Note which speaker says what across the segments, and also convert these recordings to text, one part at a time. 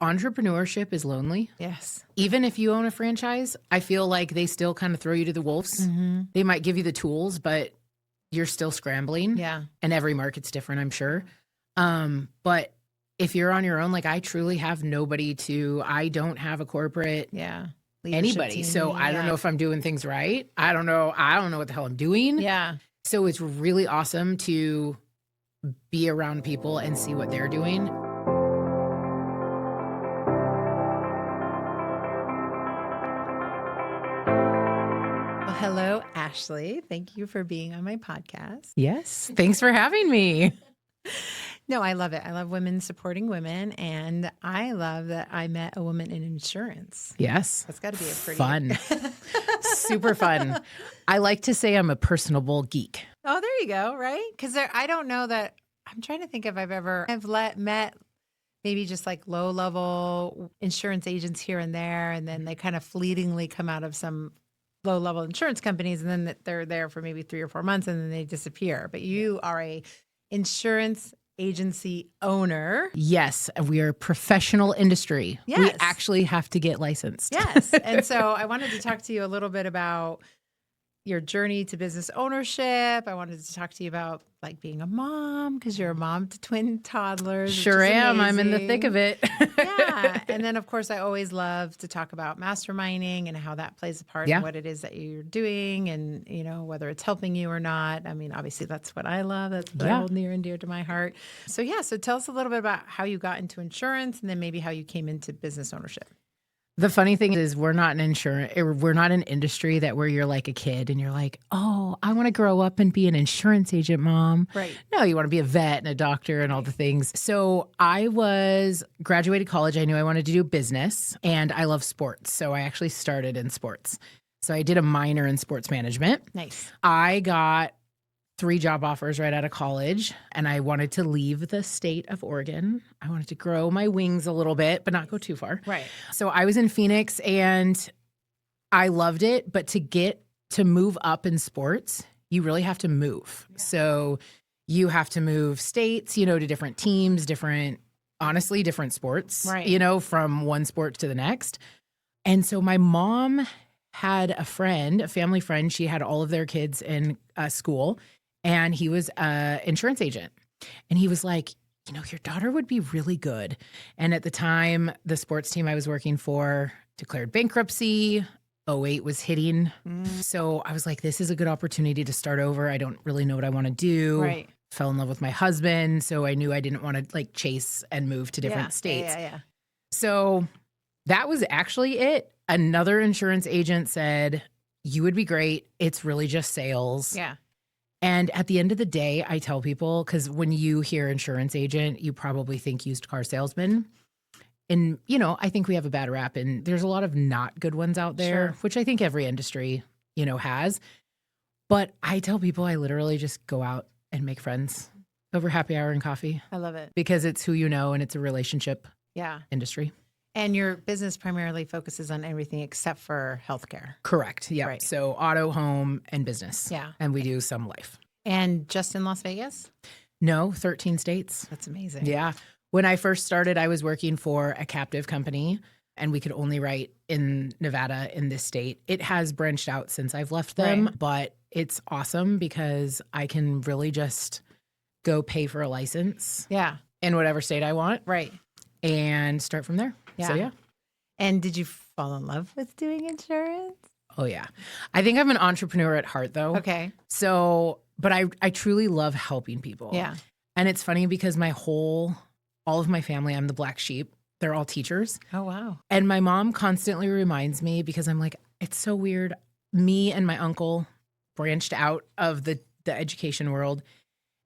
Speaker 1: Entrepreneurship is lonely.
Speaker 2: Yes.
Speaker 1: Even if you own a franchise, I feel like they still kind of throw you to the wolves.
Speaker 2: Mm-hmm.
Speaker 1: They might give you the tools, but you're still scrambling.
Speaker 2: Yeah.
Speaker 1: And every market's different, I'm sure. But if you're on your own, like I truly have nobody I don't have a corporate
Speaker 2: Leadership
Speaker 1: anybody.
Speaker 2: team.
Speaker 1: So I don't know if I'm doing things right. I don't know what the hell I'm doing.
Speaker 2: Yeah.
Speaker 1: So it's really awesome to be around people and see what they're doing.
Speaker 2: Well, hello, Ashley. Thank you for being on my podcast.
Speaker 1: Yes. Thanks for having me.
Speaker 2: No, I love it. I love women supporting women. And I love that I met a woman in insurance.
Speaker 1: Yes.
Speaker 2: That's got to be a pretty
Speaker 1: fun. Super fun. I like to say I'm a personable geek.
Speaker 2: Oh, there you go. Right. Because I don't know that. I'm trying to think if I've met maybe just like low level insurance agents here and there. And then they kind of fleetingly come out of some low level insurance companies. And then they're there for maybe 3 or 4 months and then they disappear. But you are a insurance agency owner.
Speaker 1: Yes, we are a professional industry.
Speaker 2: Yes.
Speaker 1: We actually have to get licensed.
Speaker 2: Yes. And so I wanted to talk to you a little bit about your journey to business ownership. I wanted to talk to you about like being a mom because you're a mom to twin toddlers.
Speaker 1: Sure am. I'm in the thick of it.
Speaker 2: Yeah. And then, of course, I always love to talk about masterminding and how that plays a part in what it is that you're doing and, you know, whether it's helping you or not. I mean, obviously, that's what I love. That's what I hold near and dear to my heart. So, so tell us a little bit about how you got into insurance and then maybe how you came into business ownership.
Speaker 1: The funny thing is we're not an industry where you're like a kid and you're like, oh, I want to grow up and be an insurance agent, mom.
Speaker 2: Right.
Speaker 1: No, you want to be a vet and a doctor and all the things. So I graduated college. I knew I wanted to do business and I love sports. So I actually started in sports. So I did a minor in sports management.
Speaker 2: Nice.
Speaker 1: I got 3 job offers right out of college, and I wanted to leave the state of Oregon. I wanted to grow my wings a little bit, but not go too far.
Speaker 2: Right.
Speaker 1: So I was in Phoenix, and I loved it. But to move up in sports, you really have to move. Yeah. So you have to move states, to different teams, different sports, right. From one sport to the next. And so my mom had a family friend. She had all of their kids in school. And he was an insurance agent. And he was like, your daughter would be really good. And at the time, the sports team I was working for declared bankruptcy. 2008 was hitting. So I was like, this is a good opportunity to start over. I don't really know what I want to do.
Speaker 2: Right.
Speaker 1: Fell in love with my husband. So I knew I didn't want to chase and move to different states.
Speaker 2: Yeah.
Speaker 1: So that was actually it. Another insurance agent said, you would be great. It's really just sales.
Speaker 2: Yeah.
Speaker 1: And at the end of the day, I tell people, because when you hear insurance agent, you probably think used car salesman. And, I think we have a bad rap and there's a lot of not good ones out there, which I think every industry, has. But I tell people I literally just go out and make friends over happy hour and coffee.
Speaker 2: I love it.
Speaker 1: Because it's who you know and it's a relationship industry.
Speaker 2: And your business primarily focuses on everything except for healthcare.
Speaker 1: Correct. Yeah.
Speaker 2: Right.
Speaker 1: So auto, home, and business.
Speaker 2: Yeah.
Speaker 1: And we do some life.
Speaker 2: And just in Las Vegas?
Speaker 1: No, 13 states.
Speaker 2: That's amazing.
Speaker 1: Yeah. When I first started, I was working for a captive company and we could only write in Nevada in this state. It has branched out since I've left them, but it's awesome because I can really just go pay for a license.
Speaker 2: Yeah.
Speaker 1: In whatever state I want.
Speaker 2: Right.
Speaker 1: And start from there.
Speaker 2: Yeah.
Speaker 1: So, yeah.
Speaker 2: And did you fall in love with doing insurance?
Speaker 1: Oh, yeah. I think I'm an entrepreneur at heart, though.
Speaker 2: Okay.
Speaker 1: So, but I truly love helping people.
Speaker 2: Yeah.
Speaker 1: And it's funny because all of my family, I'm the black sheep. They're all teachers.
Speaker 2: Oh, wow.
Speaker 1: And my mom constantly reminds me because I'm like, it's so weird. Me and my uncle branched out of the education world.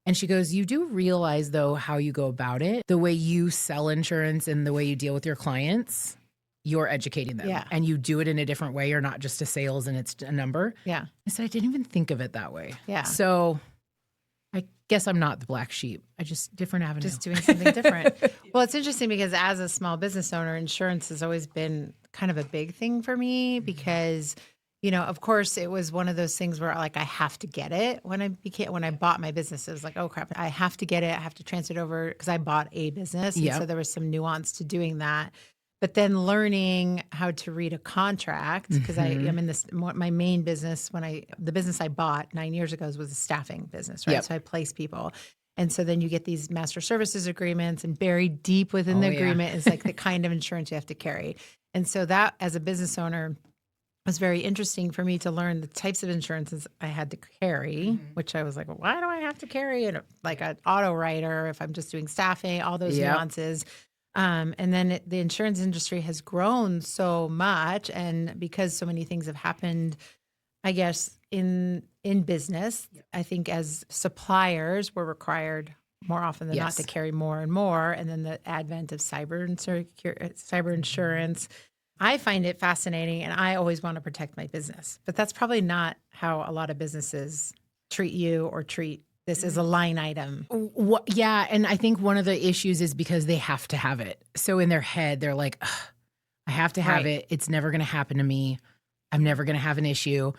Speaker 1: And she goes, you do realize, though, how you go about it, the way you sell insurance and the way you deal with your clients, you're educating them.
Speaker 2: Yeah.
Speaker 1: And you do it in a different way. You're not just a sales and it's a number.
Speaker 2: Yeah.
Speaker 1: I said, I didn't even think of it that way.
Speaker 2: Yeah.
Speaker 1: So I guess I'm not the black sheep. I just different avenue.
Speaker 2: Just doing something different. Well, it's interesting because as a small business owner, insurance has always been kind of a big thing for me because of course it was one of those things where like I have to get it when I bought my business. It was like, oh crap, I have to get it. I have to transfer it over because I bought a business. And
Speaker 1: Yep.
Speaker 2: so there was some nuance to doing that. But then learning how to read a contract, because I'm in this, my main business the business I bought 9 years ago was a staffing business, right?
Speaker 1: Yep.
Speaker 2: So I place people. And so then you get these master services agreements, and buried deep within the agreement is like the kind of insurance you have to carry. And so that, as a business owner, was very interesting for me to learn the types of insurances I had to carry, which I was like, well, why do I have to carry it? Like an auto writer, if I'm just doing staffing, all those nuances. And then the insurance industry has grown so much. And because so many things have happened, I guess, in business, I think as suppliers, we're required more often than not to carry more and more. And then the advent of cyber insurance, I find it fascinating, and I always want to protect my business. But that's probably not how a lot of businesses treat you or treat this as a line item.
Speaker 1: Yeah, and I think one of the issues is because they have to have it. So in their head, they're like, "Ugh, I have to have it. It's never going to happen to me. I'm never going to have an issue."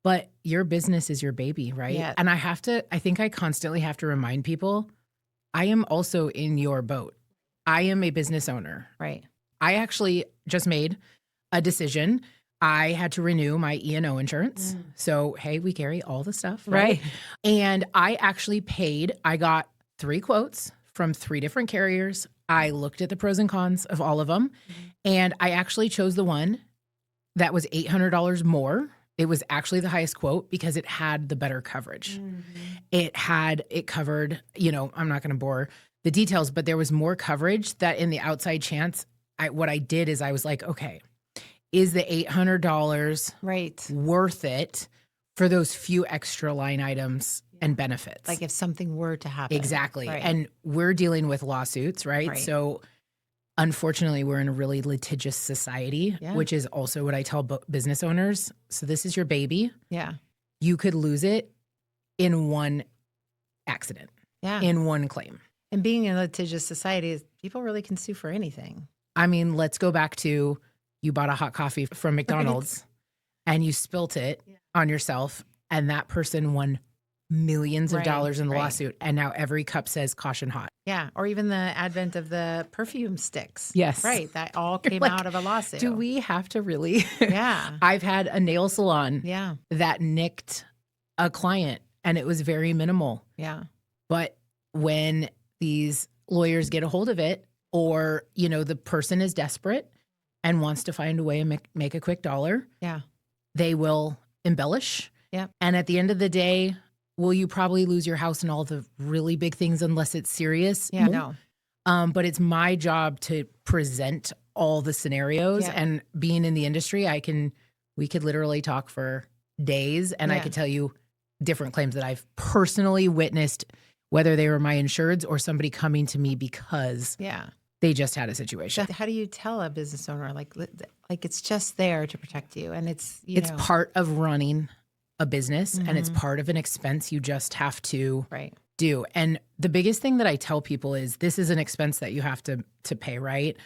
Speaker 1: But your business is your baby, right?
Speaker 2: Yeah.
Speaker 1: And I think I constantly have to remind people, I am also in your boat. I am a business owner.
Speaker 2: Right.
Speaker 1: I actually just made a decision. I had to renew my E&O insurance. So, hey, we carry all the stuff, right? And I actually I got 3 quotes from 3 different carriers. I looked at the pros and cons of all of them. And I actually chose the one that was $800 more. It was actually the highest quote because it had the better coverage. It covered, I'm not going to bore the details, but there was more coverage that in the outside chance, what I did is I was like, okay, is the $800 worth it for those few extra line items and benefits?
Speaker 2: Like if something were to happen.
Speaker 1: Exactly.
Speaker 2: Right.
Speaker 1: And we're dealing with lawsuits, right? So unfortunately, we're in a really litigious society, which is also what I tell business owners. So this is your baby.
Speaker 2: Yeah.
Speaker 1: You could lose it in one accident, in one claim.
Speaker 2: And being in a litigious society is people really can sue for anything.
Speaker 1: I mean, let's go back to you bought a hot coffee from McDonald's and you spilt it on yourself, and that person won millions of dollars in the lawsuit. And now every cup says caution hot.
Speaker 2: Yeah. Or even the advent of the perfume sticks.
Speaker 1: Yes.
Speaker 2: Right. That all came out of a lawsuit.
Speaker 1: Do we have to really?
Speaker 2: Yeah.
Speaker 1: I've had a nail salon that nicked a client, and it was very minimal.
Speaker 2: Yeah.
Speaker 1: But when these lawyers get a hold of it, or, the person is desperate and wants to find a way to make a quick dollar, they will embellish.
Speaker 2: Yeah.
Speaker 1: And at the end of the day, will you probably lose your house and all the really big things unless it's serious?
Speaker 2: Yeah, no.
Speaker 1: But it's my job to present all the scenarios. And being in the industry, we could literally talk for days, and I could tell you different claims that I've personally witnessed, whether they were my insureds or somebody coming to me because they just had a situation.
Speaker 2: How do you tell a business owner like it's just there to protect you, and it's
Speaker 1: part of running a business, and it's part of an expense you just have to do. And the biggest thing that I tell people is this is an expense that you have to pay, right?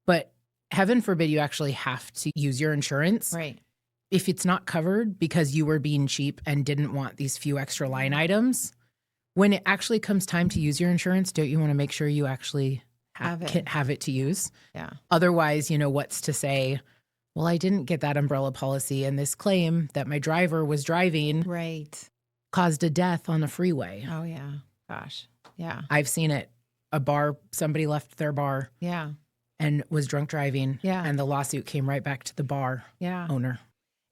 Speaker 1: But heaven forbid you actually have to use your insurance.
Speaker 2: Right.
Speaker 1: If it's not covered because you were being cheap and didn't want these few extra line items, when it actually comes time to use your insurance, don't you want to make sure you actually have it to use?
Speaker 2: Yeah.
Speaker 1: Otherwise, what's to say, well, I didn't get that umbrella policy, and this claim that my driver was driving caused a death on the freeway.
Speaker 2: Oh, yeah. Gosh. Yeah.
Speaker 1: I've seen it. Somebody left their bar and was drunk driving, and the lawsuit came right back to the bar owner.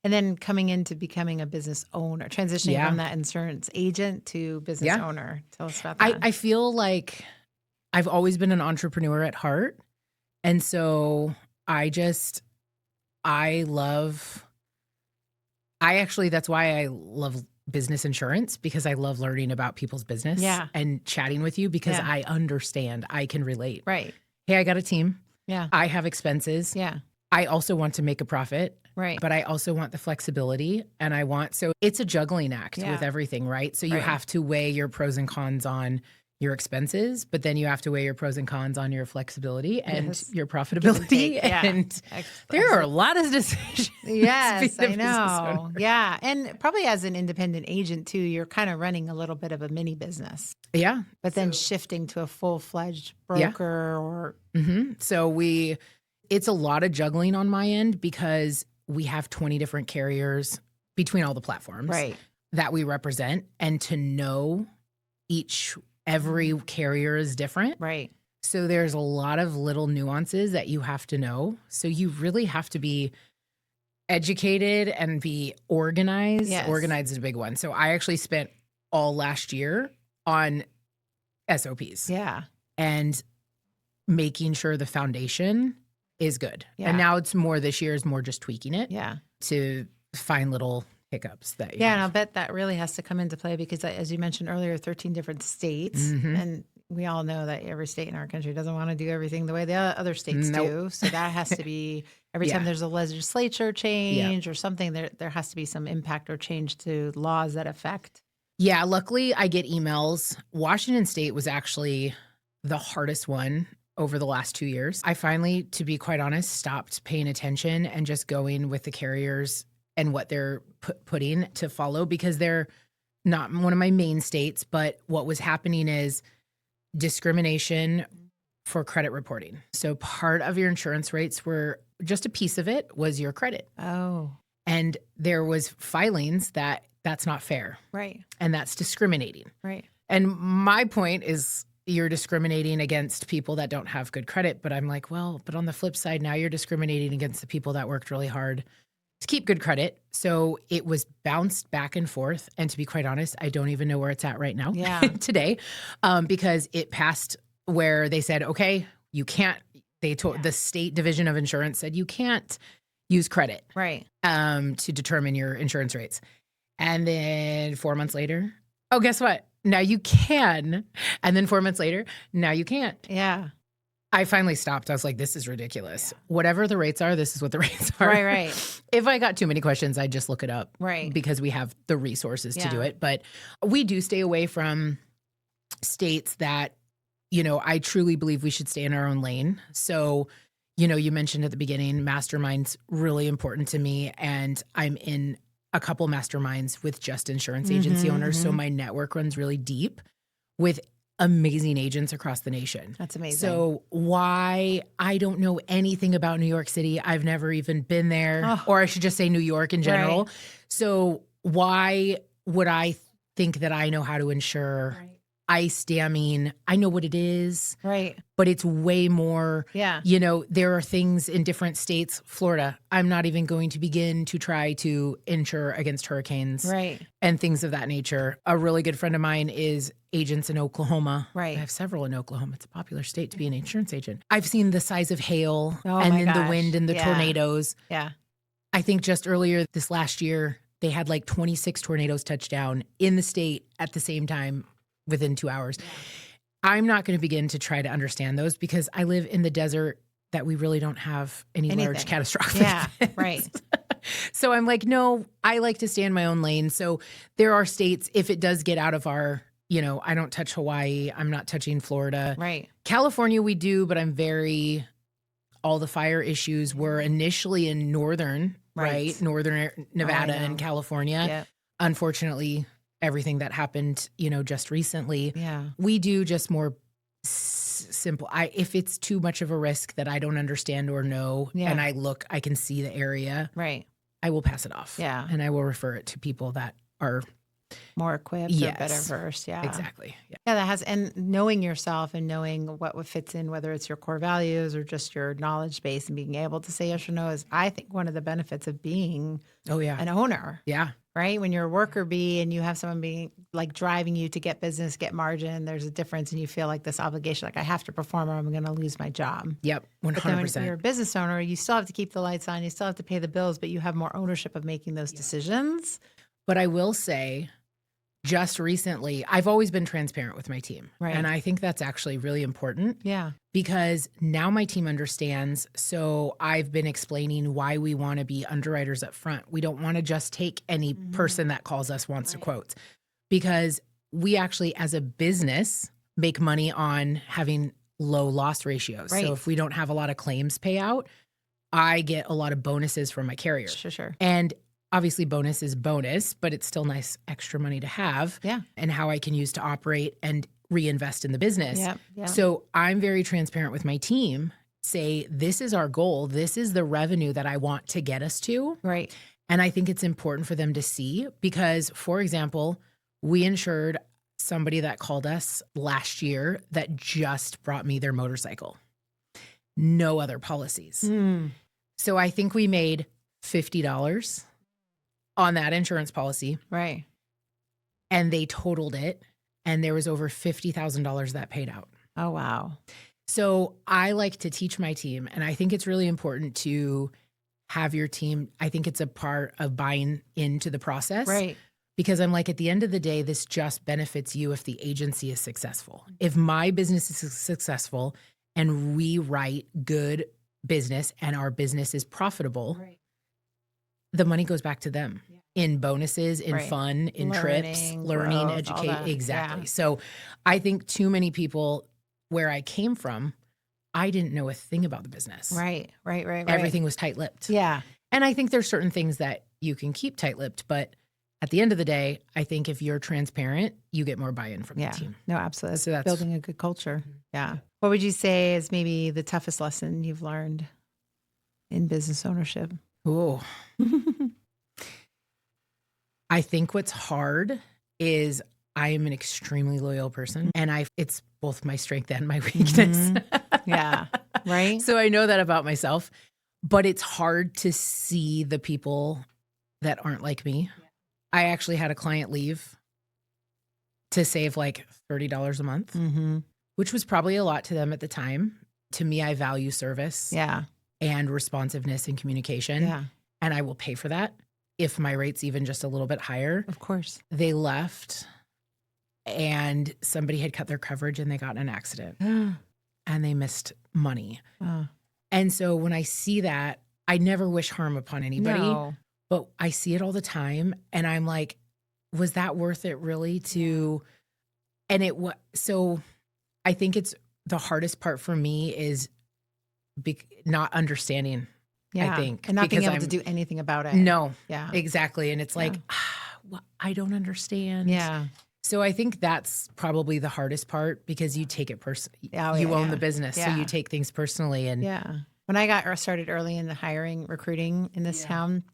Speaker 2: And then coming into becoming a business owner, transitioning from that insurance agent to business owner. Tell us about that.
Speaker 1: I feel like I've always been an entrepreneur at heart. And so that's why I love business insurance, because I love learning about people's business and chatting with you, because I understand, I can relate.
Speaker 2: Right.
Speaker 1: Hey, I got a team.
Speaker 2: Yeah.
Speaker 1: I have expenses.
Speaker 2: Yeah.
Speaker 1: I also want to make a profit.
Speaker 2: Right.
Speaker 1: But I also want the flexibility, so it's a juggling act with everything, right? So you have to weigh your pros and cons on, your expenses, but then you have to weigh your pros and cons on your flexibility and
Speaker 2: Yes.
Speaker 1: your
Speaker 2: Give and
Speaker 1: profitability.
Speaker 2: take, yeah.
Speaker 1: And there are a lot of decisions.
Speaker 2: Yes,
Speaker 1: being a
Speaker 2: I
Speaker 1: business
Speaker 2: know.
Speaker 1: owner.
Speaker 2: Yeah. And probably as an independent agent too, you're kind of running a little bit of a mini business,
Speaker 1: Yeah.
Speaker 2: but then shifting to a full-fledged broker or
Speaker 1: So it's a lot of juggling on my end because we have 20 different carriers between all the platforms
Speaker 2: right.
Speaker 1: that we represent, and to know every carrier is different.
Speaker 2: Right.
Speaker 1: So there's a lot of little nuances that you have to know. So you really have to be educated and be organized.
Speaker 2: Yes.
Speaker 1: Organized is a big one. So I actually spent all last year on SOPs
Speaker 2: Yeah.
Speaker 1: and making sure the foundation is good.
Speaker 2: Yeah.
Speaker 1: And now it's more, this year is more just tweaking it
Speaker 2: Yeah.
Speaker 1: to find little hiccups that you
Speaker 2: Yeah. And I'll
Speaker 1: have.
Speaker 2: bet that really has to come into play because, as you mentioned earlier, 13 different states.
Speaker 1: Mhm.
Speaker 2: And we all know that every state in our country doesn't want to do everything the way the other states
Speaker 1: Nope.
Speaker 2: do. So that has to be every time
Speaker 1: Yeah.
Speaker 2: there's a legislature change or something, there has to be some impact or change to laws that affect.
Speaker 1: Yeah, luckily I get emails. Washington State was actually the hardest one over the last 2 years. I finally, to be quite honest, stopped paying attention and just going with the carriers and what they're putting to follow, because they're not one of my main states. But what was happening is discrimination for credit reporting. So part of your insurance rates were, just a piece of it was your credit.
Speaker 2: Oh,
Speaker 1: And there was filings that's not fair
Speaker 2: right.
Speaker 1: and that's discriminating.
Speaker 2: Right.
Speaker 1: And my point is, you're discriminating against people that don't have good credit. But I'm like, well, but on the flip side, now you're discriminating against the people that worked really hard to keep good credit. So it was bounced back and forth. And to be quite honest, I don't even know where it's at right now
Speaker 2: Yeah.
Speaker 1: today, because it passed where they said, okay, you can't, they told the state division of insurance said you can't use credit
Speaker 2: Right.
Speaker 1: to determine your insurance rates. And then 4 months later, oh, guess what? Now you can. And then 4 months later, now you can't.
Speaker 2: Yeah.
Speaker 1: I finally stopped. I was like, this is ridiculous. Whatever the rates are, this is what the rates are.
Speaker 2: Right. Right.
Speaker 1: If I got too many questions, I'd just look it up.
Speaker 2: Right.
Speaker 1: Because we have the resources to
Speaker 2: Yeah.
Speaker 1: do it. But we do stay away from states that, I truly believe we should stay in our own lane. So, you mentioned at the beginning, Mastermind's really important to me. And I'm in a couple masterminds with just insurance agency owners. So my network runs really deep with amazing agents across the nation.
Speaker 2: That's amazing.
Speaker 1: So why I don't know anything about New York City. I've never even been there, or I should just say New York in general.
Speaker 2: Right.
Speaker 1: So why would I think that I know how to insure ice damming? I know what it is,
Speaker 2: right.
Speaker 1: but it's way more.
Speaker 2: Yeah.
Speaker 1: There are things in different states. Florida, I'm not even going to begin to try to insure against hurricanes
Speaker 2: Right.
Speaker 1: and things of that nature. A really good friend of mine is agents in Oklahoma.
Speaker 2: Right.
Speaker 1: I have several in Oklahoma. It's a popular state to be an insurance agent. I've seen the size of hail
Speaker 2: Oh
Speaker 1: and
Speaker 2: my
Speaker 1: then the
Speaker 2: gosh.
Speaker 1: wind and the
Speaker 2: Yeah.
Speaker 1: tornadoes.
Speaker 2: Yeah.
Speaker 1: I think just earlier this last year, they had like 26 tornadoes touch down in the state at the same time within 2 hours. I'm not going to begin to try to understand those because I live in the desert that we really don't have any large
Speaker 2: Anything.
Speaker 1: catastrophic
Speaker 2: Yeah.
Speaker 1: events.
Speaker 2: Right.
Speaker 1: So I'm like, no, I like to stay in my own lane. So there are states, if it does get out of our, I don't touch Hawaii. I'm not touching Florida.
Speaker 2: Right.
Speaker 1: California we do, but all the fire issues were initially in northern, right? Northern Nevada and California.
Speaker 2: Yeah.
Speaker 1: Unfortunately, everything that happened, just recently,
Speaker 2: Yeah.
Speaker 1: we do just more simple. If it's too much of a risk that I don't understand or know, and I can see the area,
Speaker 2: Right.
Speaker 1: I will pass it off.
Speaker 2: Yeah.
Speaker 1: And I will refer it to people that are
Speaker 2: More equipped or better versed. Yeah.
Speaker 1: exactly. Yeah.
Speaker 2: Yeah, and knowing yourself and knowing what fits in, whether it's your core values or just your knowledge base, and being able to say yes or no is, I think, one of the benefits of being
Speaker 1: Oh yeah.
Speaker 2: an owner.
Speaker 1: Yeah.
Speaker 2: Right? When you're a worker bee and you have someone being like driving you to get business, get margin, there's a difference, and you feel like this obligation, like I have to perform or I'm going to lose my job.
Speaker 1: Yep.
Speaker 2: But then when
Speaker 1: 100%.
Speaker 2: you're a business owner, you still have to keep the lights on, you still have to pay the bills, but you have more ownership of making those decisions.
Speaker 1: But I will say, just recently, I've always been transparent with my team.
Speaker 2: Right.
Speaker 1: And I think that's actually really important
Speaker 2: Yeah.
Speaker 1: because now my team understands. So I've been explaining why we want to be underwriters up front. We don't want to just take any person that calls us wants to quote, because we actually, as a business, make money on having low loss ratios.
Speaker 2: Right.
Speaker 1: So if we don't have a lot of claims payout, I get a lot of bonuses from my carrier.
Speaker 2: Sure.
Speaker 1: And obviously bonus is bonus, but it's still nice extra money to have.
Speaker 2: Yeah.
Speaker 1: And how I can use to operate and reinvest in the business.
Speaker 2: Yeah.
Speaker 1: So I'm very transparent with my team. Say, this is our goal. This is the revenue that I want to get us to.
Speaker 2: Right.
Speaker 1: And I think it's important for them to see because, for example, we insured somebody that called us last year that just brought me their motorcycle. No other policies. So I think we made $50 on that insurance policy.
Speaker 2: Right.
Speaker 1: And they totaled it. And there was over $50,000 that paid out.
Speaker 2: Oh, wow.
Speaker 1: So I like to teach my team. And I think it's really important to have your team. I think it's a part of buying into the process.
Speaker 2: Right.
Speaker 1: Because I'm like, at the end of the day, this just benefits you if the agency is successful. If my business is successful and we write good business and our business is profitable, the money goes back to them in bonuses, in fun, in trips, learning, educate. Exactly.
Speaker 2: Yeah.
Speaker 1: So I think too many people where I came from, I didn't know a thing about the business.
Speaker 2: Right.
Speaker 1: Everything was tight-lipped.
Speaker 2: Yeah.
Speaker 1: And I think there's certain things that you can keep tight-lipped, but at the end of the day, I think if you're transparent, you get more buy-in from the team.
Speaker 2: No, absolutely.
Speaker 1: So that's
Speaker 2: building a good culture. Yeah. What would you say is maybe the toughest lesson you've learned in business ownership?
Speaker 1: Oh, I think what's hard is I am an extremely loyal person and it's both my strength and my weakness.
Speaker 2: Yeah. Right.
Speaker 1: So I know that about myself, but it's hard to see the people that aren't like me. I actually had a client leave to save like $30 a month, which was probably a lot to them at the time. To me, I value service and responsiveness and communication.
Speaker 2: Yeah.
Speaker 1: And I will pay for that if my rate's even just a little bit higher.
Speaker 2: Of course.
Speaker 1: They left and somebody had cut their coverage and they got in an accident and they missed money. And so when I see that, I never wish harm upon anybody.
Speaker 2: No.
Speaker 1: But I see it all the time and I'm like, was that worth it really to, and so I think it's the hardest part for me is not understanding, I think.
Speaker 2: And not being able to do anything about it.
Speaker 1: No.
Speaker 2: Yeah.
Speaker 1: Exactly. And it's like, I don't understand.
Speaker 2: Yeah.
Speaker 1: So I think that's probably the hardest part because you take it personally. You own the business. So you take things personally. And
Speaker 2: when I got started early in the recruiting in this town,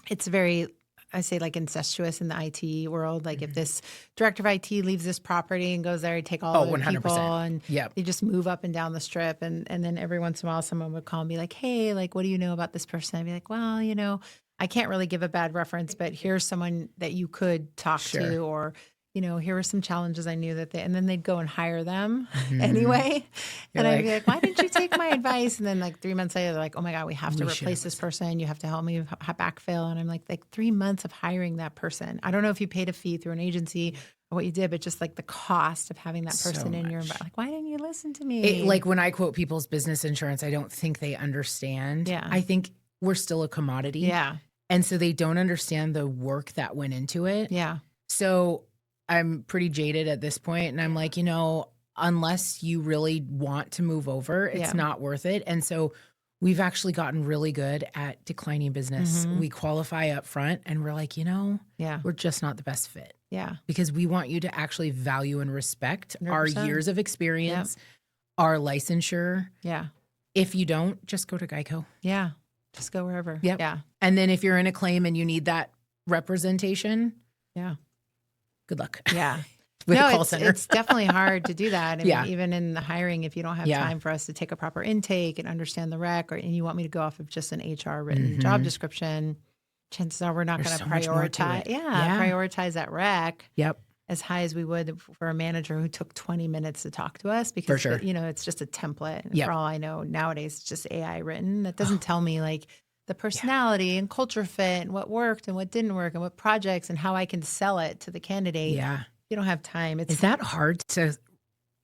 Speaker 2: it's very, I say like incestuous in the IT world. Like if this director of IT leaves this property and goes there and take all the
Speaker 1: 100%.
Speaker 2: people and they just move up and down the strip. And then every once in a while, someone would call and be like, hey, like, what do you know about this person? I'd be like, well, I can't really give a bad reference, but here's someone that you could talk to, or, here are some challenges I knew and then they'd go and hire them anyway. And I'd be like, why didn't you take my advice? And then like 3 months later, they're like, oh my God, we have to replace this person. You have to help me backfill. And I'm like 3 months of hiring that person. I don't know if you paid a fee through an agency or what you did, but just like the cost of having that person in your environment. Like, why didn't you listen to me?
Speaker 1: Like when I quote people's business insurance, I don't think they understand.
Speaker 2: Yeah.
Speaker 1: I think we're still a commodity.
Speaker 2: Yeah.
Speaker 1: And so they don't understand the work that went into it.
Speaker 2: Yeah.
Speaker 1: So I'm pretty jaded at this point, and I'm like, unless you really want to move over, it's not worth it. And so we've actually gotten really good at declining business. We qualify up front and we're like, we're just not the best fit.
Speaker 2: Yeah.
Speaker 1: Because we want you to actually value and respect
Speaker 2: 100%.
Speaker 1: our years of experience, our licensure.
Speaker 2: Yeah.
Speaker 1: If you don't, just go to Geico.
Speaker 2: Yeah. Just go wherever.
Speaker 1: Yep.
Speaker 2: Yeah.
Speaker 1: And then if you're in a claim and you need that representation, good luck.
Speaker 2: Yeah.
Speaker 1: With a call center.
Speaker 2: It's definitely hard to do that. I mean, even in the hiring, if you don't have time for us to take a proper intake and understand the rec, and you want me to go off of just an HR written job description, chances are we're not going to prioritize. Prioritize that rec. As high as we would for a manager who took 20 minutes to talk to us because it's just a template. And for all I know, nowadays it's just AI written. That doesn't tell me like the personality and culture fit and what worked and what didn't work and what projects and how I can sell it to the candidate.
Speaker 1: Yeah.
Speaker 2: You don't have time.
Speaker 1: Is that hard to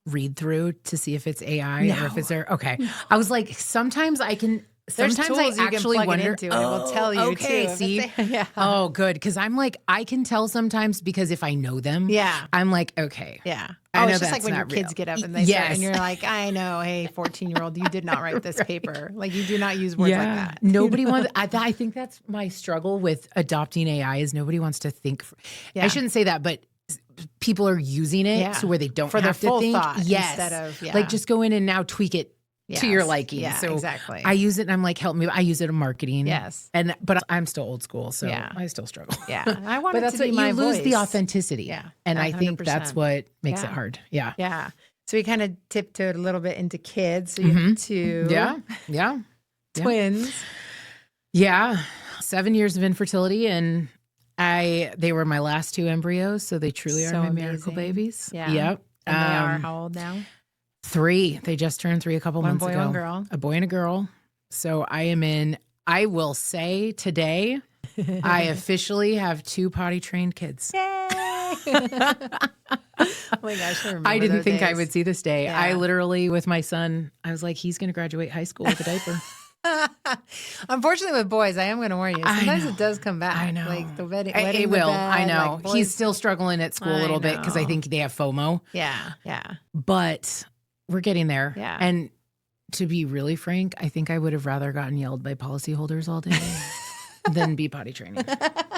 Speaker 1: read through to see if it's AI or if it's there? Okay. I was like, sometimes I can
Speaker 2: There's
Speaker 1: sometimes
Speaker 2: tools
Speaker 1: I
Speaker 2: you can
Speaker 1: actually
Speaker 2: plug
Speaker 1: wonder.
Speaker 2: it into, and it will tell you
Speaker 1: okay,
Speaker 2: too. If
Speaker 1: see,
Speaker 2: it's yeah.
Speaker 1: oh, good, because I'm like, I can tell sometimes because if I know them,
Speaker 2: Yeah.
Speaker 1: I'm like, okay,
Speaker 2: Yeah.
Speaker 1: I
Speaker 2: Oh,
Speaker 1: know
Speaker 2: it's just like
Speaker 1: that's
Speaker 2: when your
Speaker 1: not
Speaker 2: kids
Speaker 1: real.
Speaker 2: get up and they start,
Speaker 1: Yes.
Speaker 2: and you're like, I know, hey, 14-year-old, you did not write this paper. Like, you do not use words like that.
Speaker 1: Nobody wants. I think that's my struggle with adopting AI is nobody wants to think.
Speaker 2: Yeah.
Speaker 1: I shouldn't say that, but people are using it
Speaker 2: Yeah.
Speaker 1: to where they don't
Speaker 2: For their
Speaker 1: have to
Speaker 2: full
Speaker 1: think.
Speaker 2: thought
Speaker 1: Yes,
Speaker 2: instead of
Speaker 1: like just go in and now tweak it to your
Speaker 2: Yes.
Speaker 1: liking.
Speaker 2: Yeah,
Speaker 1: so
Speaker 2: exactly.
Speaker 1: I use it and I'm like, help me. I use it in marketing.
Speaker 2: Yes.
Speaker 1: But I'm still old school, so
Speaker 2: Yeah.
Speaker 1: I still struggle.
Speaker 2: Yeah. I want
Speaker 1: But
Speaker 2: it
Speaker 1: that's
Speaker 2: to be
Speaker 1: what
Speaker 2: my
Speaker 1: you lose the
Speaker 2: voice.
Speaker 1: authenticity.
Speaker 2: Yeah.
Speaker 1: And I think that's
Speaker 2: 100%.
Speaker 1: what makes it
Speaker 2: Yeah.
Speaker 1: hard. Yeah.
Speaker 2: Yeah. So we kind of tiptoed a little bit into kids. So you have two
Speaker 1: Yeah.
Speaker 2: twins.
Speaker 1: Yeah. 7 years of infertility, and they were my last two embryos, so they truly
Speaker 2: So
Speaker 1: are my
Speaker 2: amazing.
Speaker 1: miracle babies.
Speaker 2: Yeah.
Speaker 1: Yep.
Speaker 2: And they are how old now?
Speaker 1: 3. They just turned 3 a couple months
Speaker 2: One boy,
Speaker 1: ago.
Speaker 2: one girl.
Speaker 1: A boy and a girl. So I will say today, I officially have 2 potty trained kids.
Speaker 2: Yay! Oh my gosh, I remember
Speaker 1: I didn't
Speaker 2: those
Speaker 1: think I
Speaker 2: days.
Speaker 1: would see this day.
Speaker 2: Yeah.
Speaker 1: I literally, with my son, I was like, he's going to graduate high school with a diaper.
Speaker 2: Unfortunately, with boys, I am going to warn you.
Speaker 1: I
Speaker 2: Sometimes
Speaker 1: know.
Speaker 2: it does come back.
Speaker 1: I know.
Speaker 2: Like the wedding.
Speaker 1: It will. I know.
Speaker 2: Like
Speaker 1: He's
Speaker 2: boys-
Speaker 1: still struggling at school a
Speaker 2: I
Speaker 1: little bit because I
Speaker 2: know.
Speaker 1: think they have FOMO.
Speaker 2: Yeah. Yeah.
Speaker 1: But we're getting there.
Speaker 2: Yeah.
Speaker 1: And to be really frank, I think I would have rather gotten yelled by policyholders all day than be potty training.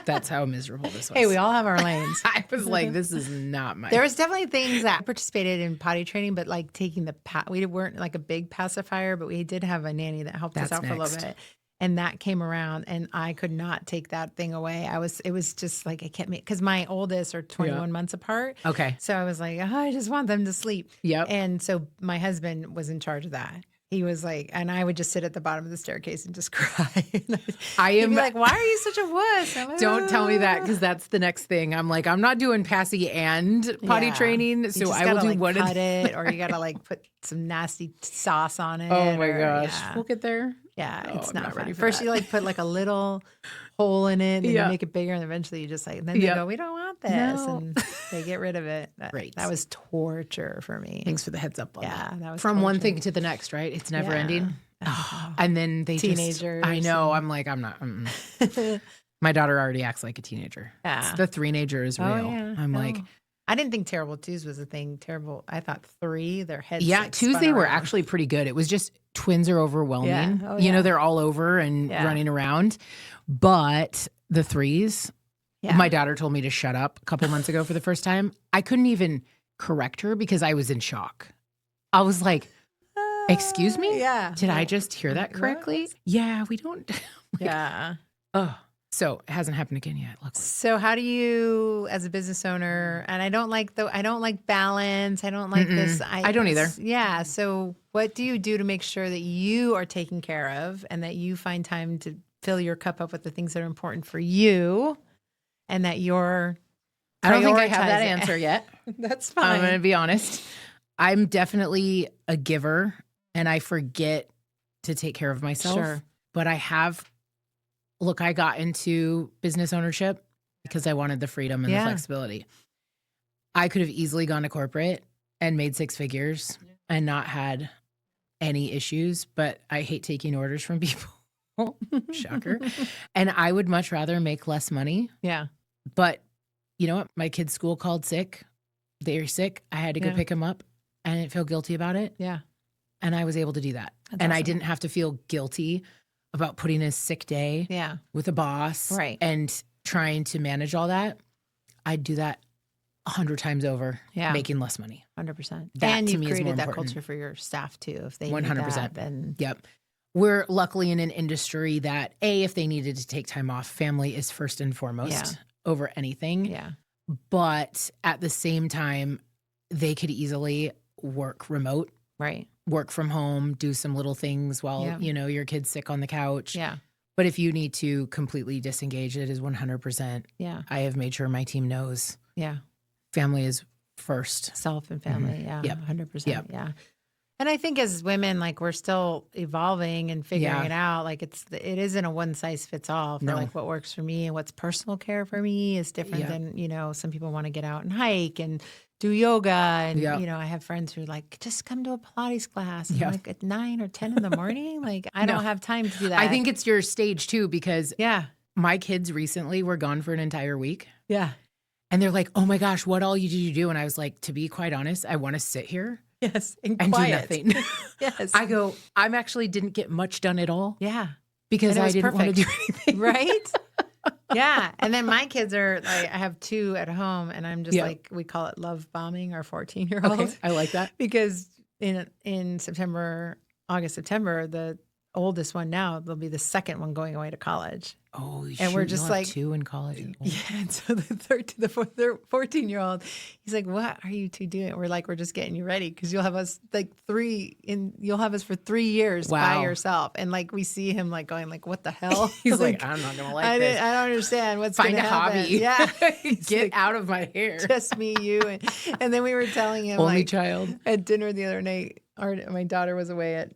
Speaker 1: That's how miserable this was.
Speaker 2: Hey, we all have our lanes.
Speaker 1: I was like, this is not my.
Speaker 2: There was definitely things that I participated in potty training, but like taking we weren't like a big pacifier, but we did have a nanny that helped us
Speaker 1: That's
Speaker 2: out for a little
Speaker 1: next.
Speaker 2: bit. And that came around and I could not take that thing away. It was just like, it kept me, because my oldest are 21 months apart.
Speaker 1: Okay.
Speaker 2: So I was like, oh, I just want them to sleep.
Speaker 1: Yep.
Speaker 2: And so my husband was in charge of that. He was like, and I would just sit at the bottom of the staircase and just cry. He'd be like, why are you such a wuss? I'm like,
Speaker 1: Don't tell me that, because that's the next thing. I'm like, I'm not doing passy and potty
Speaker 2: Yeah.
Speaker 1: training,
Speaker 2: You
Speaker 1: so
Speaker 2: just
Speaker 1: I will
Speaker 2: gotta,
Speaker 1: do
Speaker 2: like,
Speaker 1: one of
Speaker 2: cut it, or you gotta like put some nasty sauce on it.
Speaker 1: Oh my
Speaker 2: or-
Speaker 1: gosh,
Speaker 2: yeah.
Speaker 1: we'll get there.
Speaker 2: Yeah,
Speaker 1: Oh,
Speaker 2: it's
Speaker 1: I'm
Speaker 2: not,
Speaker 1: not
Speaker 2: fun.
Speaker 1: ready for
Speaker 2: First,
Speaker 1: that.
Speaker 2: you like put like a little hole in it, and then
Speaker 1: Yeah.
Speaker 2: you make it bigger, and eventually you just like, and then they
Speaker 1: Yep.
Speaker 2: go, we don't want this,
Speaker 1: No.
Speaker 2: and they get rid of it.
Speaker 1: Great.
Speaker 2: That was torture for me.
Speaker 1: Thanks for the heads up on
Speaker 2: Yeah,
Speaker 1: that.
Speaker 2: that was
Speaker 1: From one
Speaker 2: torture.
Speaker 1: thing to the next, right? It's never
Speaker 2: Yeah.
Speaker 1: ending.
Speaker 2: Oh.
Speaker 1: And then they
Speaker 2: Teenagers
Speaker 1: I know.
Speaker 2: and-
Speaker 1: I'm like, I'm not. My daughter already acts like a teenager.
Speaker 2: Yeah.
Speaker 1: The 3-nager is real.
Speaker 2: Oh, yeah.
Speaker 1: I'm like,
Speaker 2: Oh. I didn't think terrible twos was a thing. Terrible. I thought 3, their heads.
Speaker 1: yeah,
Speaker 2: like,
Speaker 1: 2s,
Speaker 2: spun
Speaker 1: they were
Speaker 2: around.
Speaker 1: actually pretty good. It was just twins are overwhelming.
Speaker 2: Yeah. Oh,
Speaker 1: You know,
Speaker 2: yeah.
Speaker 1: they're all over and
Speaker 2: Yeah.
Speaker 1: running around. But the 3s,
Speaker 2: Yeah.
Speaker 1: my daughter told me to shut up a couple months ago for the first time. I couldn't even correct her because I was in shock. I was like, excuse me?
Speaker 2: Yeah.
Speaker 1: Did I just hear that
Speaker 2: What?
Speaker 1: correctly? Yeah, we don't.
Speaker 2: Yeah.
Speaker 1: Oh, so it hasn't happened again yet. Luckily.
Speaker 2: So how do you, as a business owner, and I don't like balance. I don't like this.
Speaker 1: I don't either.
Speaker 2: Yeah. So what do you do to make sure that you are taken care of and that you find time to fill your cup up with the things that are important for you and that you're
Speaker 1: I don't think I have that
Speaker 2: prioritizing-
Speaker 1: answer yet.
Speaker 2: That's
Speaker 1: I'm
Speaker 2: fine.
Speaker 1: going to be honest. I'm definitely a giver and I forget to take care of myself.
Speaker 2: Sure.
Speaker 1: But I got into business ownership because I wanted the freedom and
Speaker 2: Yeah.
Speaker 1: the flexibility. I could have easily gone to corporate and made 6 figures and not had any issues, but I hate taking orders from people. Shocker. And I would much rather make less money.
Speaker 2: Yeah.
Speaker 1: But you know what? My kid's school called sick. They're sick. I had to go
Speaker 2: Yeah.
Speaker 1: pick them up. I didn't feel guilty about it.
Speaker 2: Yeah.
Speaker 1: And I was able to do that.
Speaker 2: That's
Speaker 1: and I
Speaker 2: awesome.
Speaker 1: didn't have to feel guilty about putting a sick day
Speaker 2: Yeah.
Speaker 1: with a boss
Speaker 2: Right.
Speaker 1: and trying to manage all that. I'd do that 100 times over,
Speaker 2: Yeah.
Speaker 1: making less money.
Speaker 2: 100%.
Speaker 1: That
Speaker 2: and
Speaker 1: to
Speaker 2: you
Speaker 1: me is more
Speaker 2: created that
Speaker 1: important.
Speaker 2: culture for your staff too. If they
Speaker 1: 100%.
Speaker 2: 100%, then
Speaker 1: Yep. We're luckily in an industry that, if they needed to take time off, family is first and foremost
Speaker 2: Yeah.
Speaker 1: over anything.
Speaker 2: yeah.
Speaker 1: But at the same time, they could easily work remote,
Speaker 2: Right.
Speaker 1: work from home, do some little things while,
Speaker 2: Yeah.
Speaker 1: your kid's sick on the couch.
Speaker 2: Yeah.
Speaker 1: But if you need to completely disengage, it is 100%.
Speaker 2: Yeah.
Speaker 1: I have made sure my team knows
Speaker 2: Yeah.
Speaker 1: family is first.
Speaker 2: Self and family. Yeah.
Speaker 1: Yep.
Speaker 2: 100%.
Speaker 1: Yep.
Speaker 2: Yeah. And I think as women, like we're still evolving and figuring
Speaker 1: Yeah.
Speaker 2: it out. Like it isn't a one size fits all for
Speaker 1: No.
Speaker 2: like what works for me and what's personal care for me is different
Speaker 1: Yeah.
Speaker 2: than, some people want to get out and hike and do yoga. And,
Speaker 1: Yeah.
Speaker 2: I have friends who are like, just come to a Pilates class. And
Speaker 1: Yeah.
Speaker 2: like at 9 or 10 in the morning. Like I
Speaker 1: No.
Speaker 2: don't have time to do that.
Speaker 1: I think it's your stage too, because
Speaker 2: yeah.
Speaker 1: my kids recently were gone for an entire week.
Speaker 2: Yeah.
Speaker 1: And they're like, oh my gosh, what all did you do? And I was like, to be quite honest, I want to sit here
Speaker 2: Yes. And
Speaker 1: and
Speaker 2: quiet.
Speaker 1: do nothing.
Speaker 2: Yes.
Speaker 1: I go, I'm actually didn't get much done at all
Speaker 2: Yeah.
Speaker 1: because
Speaker 2: And it
Speaker 1: I
Speaker 2: was
Speaker 1: didn't want to do
Speaker 2: perfect.
Speaker 1: anything.
Speaker 2: Right? Yeah. And then my kids are like, I have 2 at home and I'm just
Speaker 1: Yeah.
Speaker 2: like, we call it love bombing our 14-year-old.
Speaker 1: Okay, I like that.
Speaker 2: Because in September, August, September, the oldest one now, there'll be the second one going away to college.
Speaker 1: Oh,
Speaker 2: And we're just
Speaker 1: you'll have
Speaker 2: like-
Speaker 1: 2 in college. Oh.
Speaker 2: Yeah. And so the 14-year-old, he's like, what are you 2 doing? We're like, we're just getting you ready because you'll have us like you'll have us for 3 years by
Speaker 1: Wow.
Speaker 2: yourself. And like, we see him like going like, what the hell?
Speaker 1: He's like, I'm not going to like
Speaker 2: I
Speaker 1: this.
Speaker 2: don't understand what's
Speaker 1: Find
Speaker 2: going
Speaker 1: a
Speaker 2: to happen.
Speaker 1: hobby.
Speaker 2: Yeah. He's
Speaker 1: Get
Speaker 2: like,
Speaker 1: out of my hair.
Speaker 2: just me, you. And then we were telling him
Speaker 1: Only
Speaker 2: like
Speaker 1: child.
Speaker 2: at dinner the other night, my daughter was away at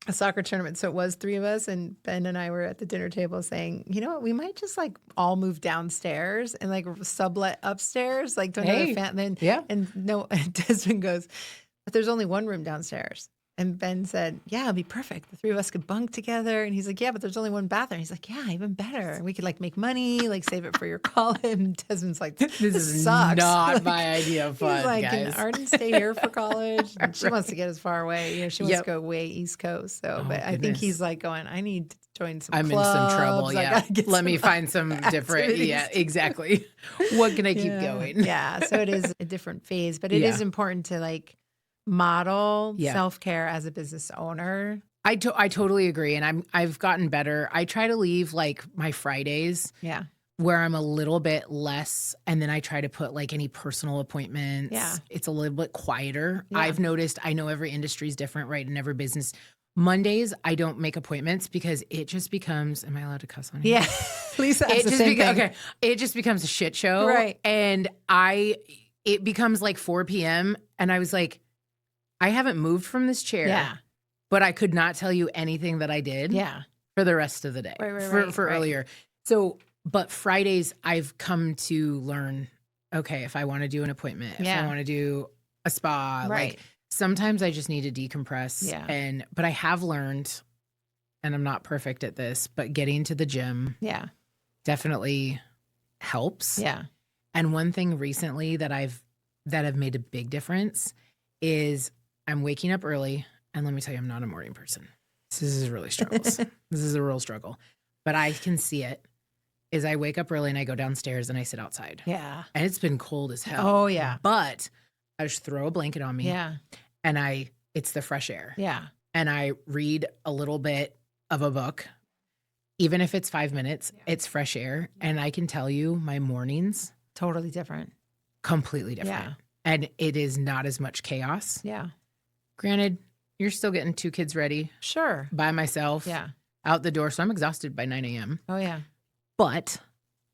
Speaker 2: a soccer tournament. So it was 3 of us. And Ben and I were at the dinner table saying, you know what, we might just like all move downstairs and like sublet upstairs, like to another
Speaker 1: Hey,
Speaker 2: family.
Speaker 1: yeah.
Speaker 2: And no, and Desmond goes, but there's only one room downstairs. And Ben said, yeah, it'd be perfect. The 3 of us could bunk together. And he's like, yeah, but there's only one bathroom. He's like, yeah, even better. And we could like make money, like save it for your college. And Desmond's like, this
Speaker 1: is
Speaker 2: sucks.
Speaker 1: not
Speaker 2: Like,
Speaker 1: my idea of fun,
Speaker 2: he's like,
Speaker 1: guys.
Speaker 2: can Arden stay here for college? And she wants to get as far away. She wants
Speaker 1: Yep.
Speaker 2: to go way East Coast. So,
Speaker 1: Oh,
Speaker 2: but I think
Speaker 1: goodness.
Speaker 2: he's like going, I need to join some
Speaker 1: I'm
Speaker 2: clubs.
Speaker 1: in some trouble.
Speaker 2: I
Speaker 1: Yeah.
Speaker 2: gotta get
Speaker 1: Let me
Speaker 2: some
Speaker 1: find some different.
Speaker 2: activities
Speaker 1: Yeah,
Speaker 2: to
Speaker 1: exactly. What can I keep
Speaker 2: Yeah.
Speaker 1: going?
Speaker 2: Yeah. So it is a different phase, but it
Speaker 1: Yeah.
Speaker 2: is important to like model
Speaker 1: Yeah.
Speaker 2: self-care as a business owner.
Speaker 1: I totally agree. And I've gotten better. I try to leave like my Fridays
Speaker 2: Yeah.
Speaker 1: where I'm a little bit less, and then I try to put like any personal appointments.
Speaker 2: Yeah.
Speaker 1: It's a little bit quieter.
Speaker 2: Yeah.
Speaker 1: I've noticed, I know every industry is different, right? And every business. Mondays, I don't make appointments because it just becomes, am I allowed to cuss on here?
Speaker 2: Yeah. Lisa has
Speaker 1: It
Speaker 2: the
Speaker 1: just
Speaker 2: same thing.
Speaker 1: okay. It just becomes a shit show.
Speaker 2: Right.
Speaker 1: And it becomes like 4 p.m. And I was like, I haven't moved from this chair.
Speaker 2: Yeah.
Speaker 1: But I could not tell you anything that I did
Speaker 2: Yeah.
Speaker 1: for the rest of the day.
Speaker 2: Right,
Speaker 1: for
Speaker 2: right.
Speaker 1: earlier. So, but Fridays I've come to learn, okay, if I want to do an appointment, if
Speaker 2: Yeah.
Speaker 1: I want to do a spa,
Speaker 2: Right.
Speaker 1: like sometimes I just need to decompress.
Speaker 2: Yeah.
Speaker 1: But I have learned, and I'm not perfect at this, but getting to the gym
Speaker 2: Yeah.
Speaker 1: definitely helps.
Speaker 2: Yeah.
Speaker 1: And one thing recently that have made a big difference is I'm waking up early. And let me tell you, I'm not a morning person. This is really struggles. This is a real struggle. But I can see it is I wake up early and I go downstairs and I sit outside.
Speaker 2: Yeah.
Speaker 1: And it's been cold as hell.
Speaker 2: Oh, yeah.
Speaker 1: But I just throw a blanket on me.
Speaker 2: Yeah.
Speaker 1: And it's the fresh air.
Speaker 2: Yeah.
Speaker 1: And I read a little bit of a book. Even if it's 5 minutes, it's fresh air. And I can tell you my mornings,
Speaker 2: Totally different.
Speaker 1: completely different.
Speaker 2: Yeah.
Speaker 1: And it is not as much chaos.
Speaker 2: Yeah.
Speaker 1: Granted, you're still getting 2 kids ready
Speaker 2: Sure.
Speaker 1: by myself
Speaker 2: Yeah.
Speaker 1: out the door. So I'm exhausted by 9 a.m.
Speaker 2: Oh, yeah.
Speaker 1: But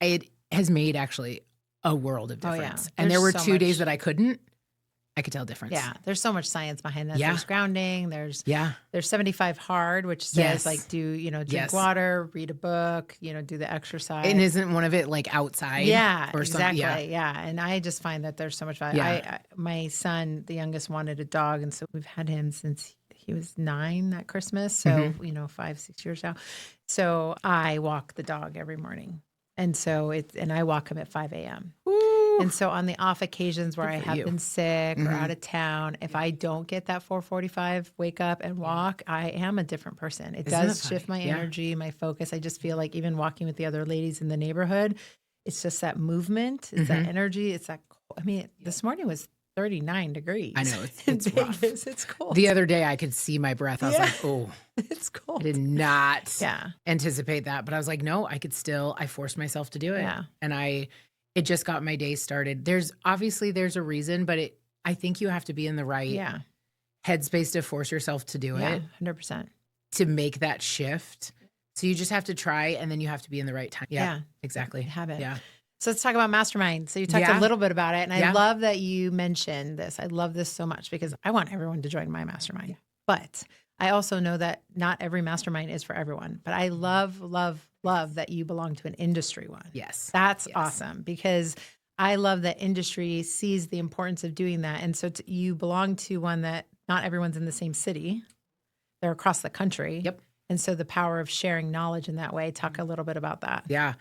Speaker 1: it has made actually a world of
Speaker 2: Oh, yeah.
Speaker 1: difference. And there were
Speaker 2: There's so
Speaker 1: 2
Speaker 2: much-
Speaker 1: days that I couldn't. I could tell difference.
Speaker 2: Yeah. There's so much science behind that.
Speaker 1: Yeah.
Speaker 2: There's grounding. There's
Speaker 1: Yeah.
Speaker 2: 75 hard, which says
Speaker 1: Yes.
Speaker 2: like drink
Speaker 1: Yes.
Speaker 2: water, read a book, do the exercise.
Speaker 1: And isn't one of it like outside?
Speaker 2: Yeah,
Speaker 1: or
Speaker 2: exactly.
Speaker 1: something? Yeah.
Speaker 2: Yeah. And I just find that there's so much value.
Speaker 1: Yeah.
Speaker 2: My son, the youngest, wanted a dog. And so we've had him since he was 9 that Christmas. So, 5, 6 years now. So I walk the dog every morning. And so and I walk him at 5 a.m. And so on the off occasions where I
Speaker 1: Good for
Speaker 2: have
Speaker 1: you.
Speaker 2: been sick or out of town, if I don't get that 4:45 wake up and walk, I am a different person. It
Speaker 1: Isn't
Speaker 2: does
Speaker 1: that
Speaker 2: shift my
Speaker 1: funny? Yeah.
Speaker 2: energy, my focus. I just feel like even walking with the other ladies in the neighborhood, it's just that movement, it's that energy, it's that. This morning was 39 degrees.
Speaker 1: I know.
Speaker 2: in
Speaker 1: It's rough.
Speaker 2: Vegas. It's cold.
Speaker 1: The other day I could see my breath. I was
Speaker 2: Yeah.
Speaker 1: like, oh,
Speaker 2: It's
Speaker 1: I
Speaker 2: cold.
Speaker 1: did not
Speaker 2: Yeah.
Speaker 1: anticipate that. But I was like, no, I forced myself to do it.
Speaker 2: Yeah.
Speaker 1: And it just got my day started. There's a reason, but I think you have to be in the right
Speaker 2: Yeah.
Speaker 1: headspace to force yourself to do
Speaker 2: Yeah.
Speaker 1: it,
Speaker 2: 100%.
Speaker 1: to make that shift. So you just have to try, and then you have to be in the right time. Yeah,
Speaker 2: Yeah.
Speaker 1: exactly.
Speaker 2: Habit.
Speaker 1: Yeah.
Speaker 2: So let's talk about Mastermind. So you talked a little bit about it, and I love that you mentioned this. I love this so much because I want everyone to join my Mastermind. But I also know that not every Mastermind is for everyone. But I love, love, love that you belong to an industry one.
Speaker 1: Yes.
Speaker 2: That's awesome because I love that industry sees the importance of doing that. And so you belong to one that not everyone's in the same city. They're across the country.
Speaker 1: Yep.
Speaker 2: And so the power of sharing knowledge in that way. Talk a little bit about that.
Speaker 1: Yeah.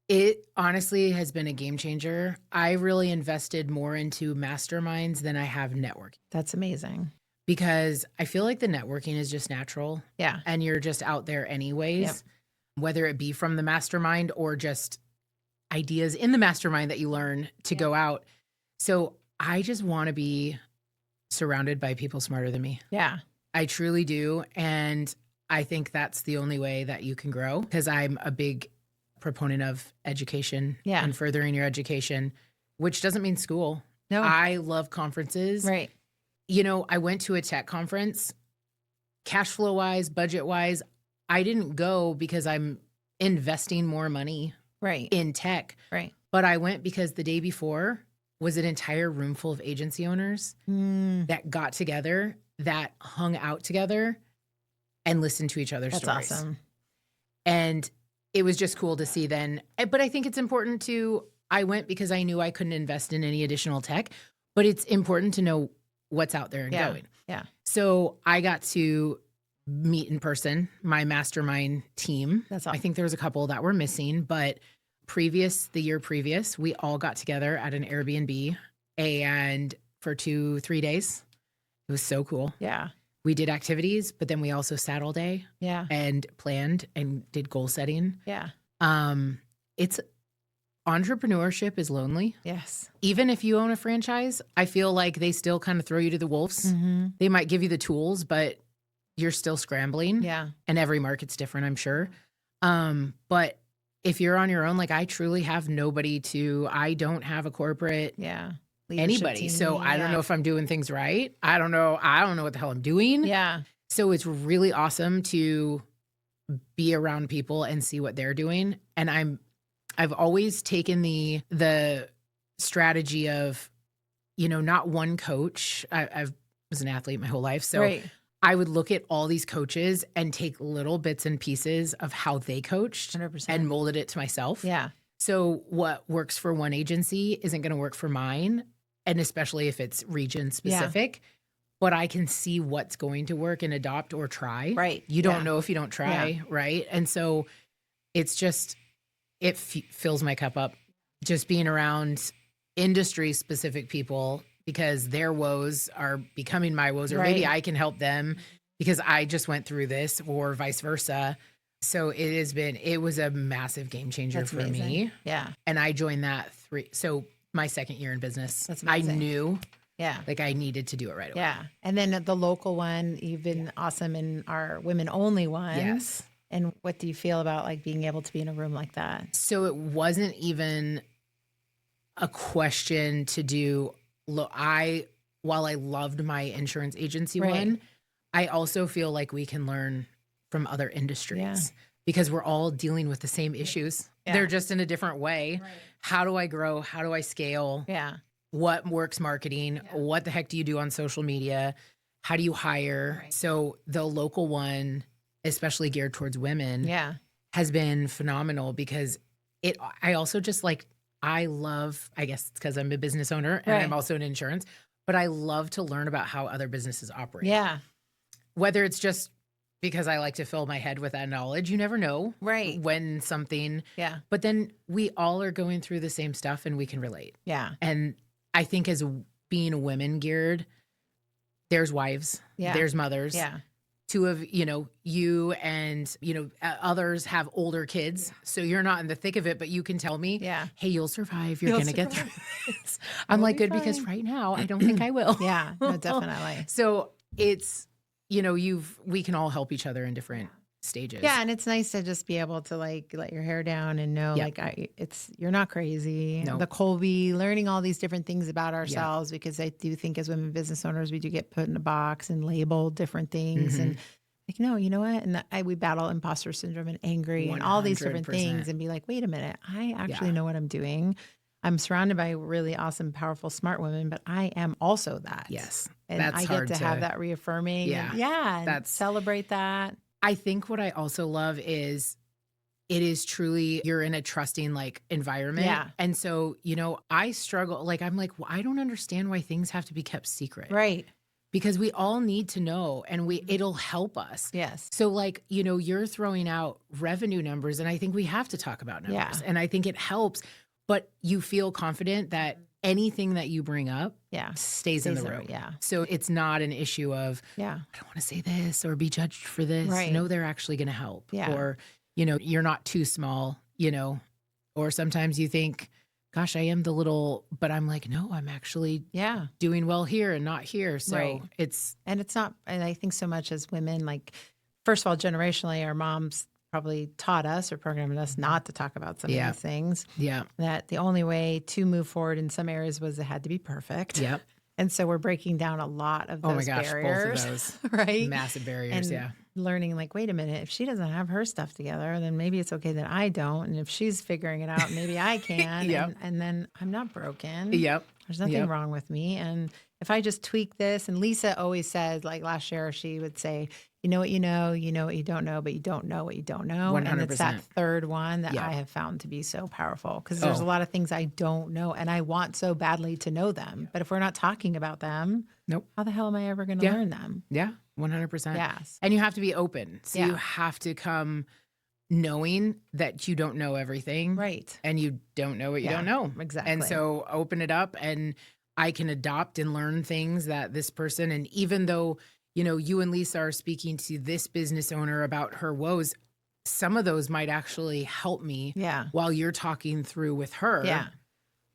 Speaker 1: It honestly has been a game changer. I really invested more into masterminds than I have networking
Speaker 2: That's amazing.
Speaker 1: because I feel like the networking is just natural.
Speaker 2: Yeah.
Speaker 1: And you're just out there anyways, whether it be from the mastermind or just ideas in the mastermind that you learn to go out. So I just want to be surrounded by people smarter than me.
Speaker 2: Yeah.
Speaker 1: I truly do. And I think that's the only way that you can grow because I'm a big proponent of education and furthering your education, which doesn't mean school.
Speaker 2: No.
Speaker 1: I love conferences.
Speaker 2: Right.
Speaker 1: You know, I went to a tech conference, cash flow wise, budget wise. I didn't go because I'm investing more money in tech.
Speaker 2: Right.
Speaker 1: But I went because the day before was an entire room full of agency owners that got together, that hung out together and listened to each other's stories.
Speaker 2: That's awesome.
Speaker 1: And it was just cool to see then. But I think it's important I went because I knew I couldn't invest in any additional tech, but it's important to know what's out there and going.
Speaker 2: Yeah.
Speaker 1: So I got to meet in person my mastermind team.
Speaker 2: That's awesome.
Speaker 1: I think there was a couple that were missing, but the year previous, we all got together at an Airbnb and for 2-3 days. It was so cool.
Speaker 2: Yeah.
Speaker 1: We did activities, but then we also sat all day and planned and did goal setting.
Speaker 2: Yeah.
Speaker 1: It's entrepreneurship is lonely.
Speaker 2: Yes.
Speaker 1: Even if you own a franchise, I feel like they still kind of throw you to the wolves.
Speaker 2: Mm-hmm.
Speaker 1: They might give you the tools, but you're still scrambling.
Speaker 2: Yeah.
Speaker 1: And every market's different, I'm sure. But if you're on your own, like I truly have nobody I don't have a corporate anybody.
Speaker 2: Team.
Speaker 1: So I don't know if I'm doing things right. I don't know what the hell I'm doing.
Speaker 2: Yeah.
Speaker 1: So it's really awesome to be around people and see what they're doing. And I've always taken the strategy of, not one coach. I was an athlete my whole life. So I would look at all these coaches and take little bits and pieces of how they coached
Speaker 2: 100%.
Speaker 1: And molded it to myself.
Speaker 2: Yeah.
Speaker 1: So what works for one agency isn't going to work for mine. And especially if it's region specific, but I can see what's going to work and adopt or try.
Speaker 2: Right.
Speaker 1: You don't know if you don't try. Right. And so it's just, it fills my cup up just being around industry specific people because their woes are becoming my woes, or maybe I can help them because I just went through this or vice versa. So it was a massive game changer for me.
Speaker 2: Yeah.
Speaker 1: And I joined that my second year in business.
Speaker 2: That's
Speaker 1: I
Speaker 2: amazing.
Speaker 1: knew
Speaker 2: Yeah.
Speaker 1: like I needed to do it right away.
Speaker 2: Yeah. And then the local one, you've been awesome in our women only one.
Speaker 1: Yes.
Speaker 2: And what do you feel about like being able to be in a room like that?
Speaker 1: So it wasn't even a question to do. Look, while I loved my insurance agency one, I also feel like we can learn from other industries because we're all dealing with the same issues. Yeah. They're just in a different way. Right. How do I grow? How do I scale?
Speaker 2: Yeah.
Speaker 1: What works marketing? Yeah. What the heck do you do on social media? How do you hire? Right. So the local one, especially geared towards women, has been phenomenal because I also just I love, I guess it's because I'm a business owner and I'm also in insurance, but I love to learn about how other businesses operate.
Speaker 2: Yeah.
Speaker 1: Whether it's just because I like to fill my head with that knowledge, you never know when something, but then we all are going through the same stuff and we can relate.
Speaker 2: Yeah.
Speaker 1: And I think as being women geared, there's wives, there's mothers.
Speaker 2: Yeah.
Speaker 1: Two of, you and, others have older kids. So you're not in the thick of it, but you can tell me, hey, you'll survive. You're going to get through this. I'm like, good, because right now I don't think I will.
Speaker 2: Yeah, no, definitely.
Speaker 1: So it's, we can all help each other in different stages.
Speaker 2: Yeah. And it's nice to just be able to let your hair down and know you're not crazy.
Speaker 1: No.
Speaker 2: The Colby, learning all these different things about ourselves, because I do think as women business owners, we do get put in a box and labeled different things. And Like, no, you know what? And we battle imposter syndrome and angry and all these different
Speaker 1: 100%.
Speaker 2: things and be like, wait a minute, I actually
Speaker 1: Yeah.
Speaker 2: know what I'm doing. I'm surrounded by really awesome, powerful, smart women, but I am also that.
Speaker 1: Yes.
Speaker 2: And
Speaker 1: That's
Speaker 2: I get
Speaker 1: hard
Speaker 2: to have that reaffirming.
Speaker 1: Yeah.
Speaker 2: And
Speaker 1: That's
Speaker 2: celebrate that.
Speaker 1: I think what I also love is it is truly you're in a trusting like environment.
Speaker 2: Yeah.
Speaker 1: And so, you know, I struggle like I'm like, well, I don't understand why things have to be kept secret.
Speaker 2: Right.
Speaker 1: Because we all need to know and it'll help us.
Speaker 2: Yes.
Speaker 1: So like, you know, you're throwing out revenue numbers and I think we have to talk about numbers.
Speaker 2: Yeah.
Speaker 1: And I think it helps, but you feel confident that anything that you bring up stays in the room.
Speaker 2: Yeah.
Speaker 1: So it's not an issue of, I don't want to say this or be judged for this.
Speaker 2: Right.
Speaker 1: No, they're actually going to help.
Speaker 2: Yeah.
Speaker 1: Or, you know, you're not too small, you know, or sometimes you think, gosh, I am the little, but I'm like, no, I'm actually doing well here and not here. So it's
Speaker 2: not, and I think so much as women, like, first of all, generationally, our moms probably taught us or programmed us not to talk about some of these things.
Speaker 1: Yeah.
Speaker 2: That the only way to move forward in some areas was it had to be perfect.
Speaker 1: Yep.
Speaker 2: And so we're breaking down a lot of those barriers.
Speaker 1: Both of those.
Speaker 2: Right?
Speaker 1: Massive barriers,
Speaker 2: and learning like, wait a minute, if she doesn't have her stuff together, then maybe it's okay that I don't. And if she's figuring it out, maybe I can. And then I'm not broken.
Speaker 1: Yep.
Speaker 2: There's nothing wrong with me. And if I just tweak this, and Lisa always said, like last year, she would say, you know what you know what you don't know, but you don't know what you don't know.
Speaker 1: 100%.
Speaker 2: And it's that third one that I have found to be so powerful because there's a lot of things I don't know and I want so badly to know them. But if we're not talking about them, how the hell am I ever going to learn them?
Speaker 1: Yeah, 100%.
Speaker 2: Yes.
Speaker 1: And you have to be open. So you have to come knowing that you don't know everything.
Speaker 2: Right.
Speaker 1: And you don't know what you don't know.
Speaker 2: Exactly.
Speaker 1: And so open it up and I can adopt and learn things that this person, and even though, you know, you and Lisa are speaking to this business owner about her woes, some of those might actually help me while you're talking through with her.
Speaker 2: Yeah.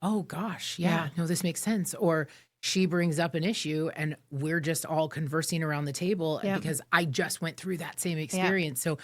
Speaker 1: Oh gosh. Yeah. No, this makes sense. Or she brings up an issue and we're just all conversing around the table because I just went through that same experience. So